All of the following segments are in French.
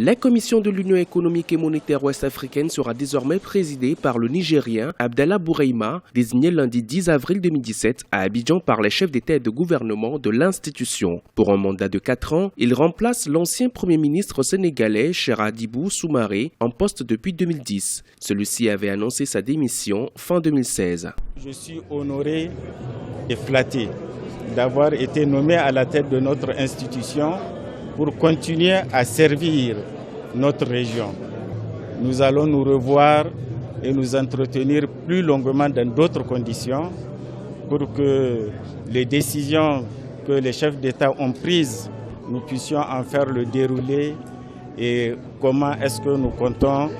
La commission de l'Union économique et monétaire ouest-africaine sera désormais présidée par le Nigérien Abdallah Boureyma, désigné lundi 10 avril 2017 à Abidjan par les chefs d'État et de gouvernement de l'institution. Pour un mandat de 4 ans, il remplace l'ancien Premier ministre sénégalais Cheikh Hadibou Soumaré en poste depuis 2010. Celui-ci avait annoncé sa démission fin 2016. Je suis honoré et flatté d'avoir été nommé à la tête de notre institution pour continuer à servir notre région. Nous allons nous revoir et nous entretenir plus longuement dans d'autres conditions pour que les décisions que les chefs d'État ont prises, nous puissions en faire le déroulé et comment est-ce que nous comptons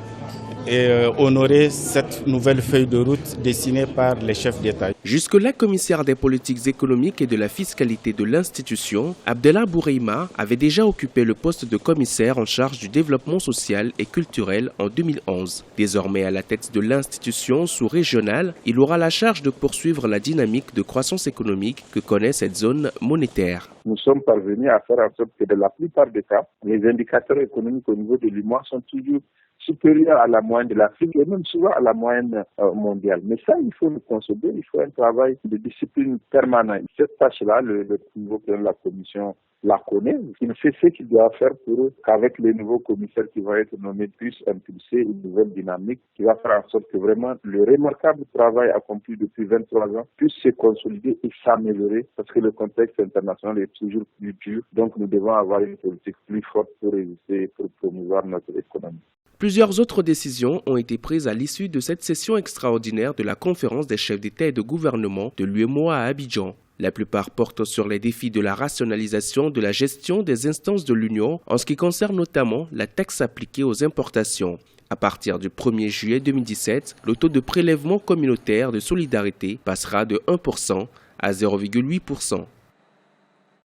honorer cette nouvelle feuille de route dessinée par les chefs d'État. Jusque-là commissaire des politiques économiques et de la fiscalité de l'institution, Abdallah Boureyma avait déjà occupé le poste de commissaire en charge du développement social et culturel en 2011. Désormais à la tête de l'institution sous-régionale, il aura la charge de poursuivre la dynamique de croissance économique que connaît cette zone monétaire. Nous sommes parvenus à faire en sorte que dans la plupart des cas, les indicateurs économiques au niveau de l'UEMOA sont toujours supérieurs à la moyenne de l'Afrique et même souvent à la moyenne mondiale. Mais ça, il faut le consolider, il faut un travail de discipline permanent. Cette tâche-là, le nouveau président de la commission la connaît. Il sait ce qu'il doit faire pour qu'avec les nouveaux commissaires qui vont être nommés puissent impulser une nouvelle dynamique qui va faire en sorte que vraiment le remarquable travail accompli depuis 23 ans puisse se consolider et s'améliorer parce que le contexte international est toujours plus dur. Donc nous devons avoir une politique plus forte pour résister et pour promouvoir notre économie. Plusieurs autres décisions ont été prises à l'issue de cette session extraordinaire de la conférence des chefs d'État et de gouvernement de l'UEMOA à Abidjan. La plupart portent sur les défis de la rationalisation de la gestion des instances de l'Union en ce qui concerne notamment la taxe appliquée aux importations. À partir du 1er juillet 2017, le taux de prélèvement communautaire de solidarité passera de 1% à 0,8%.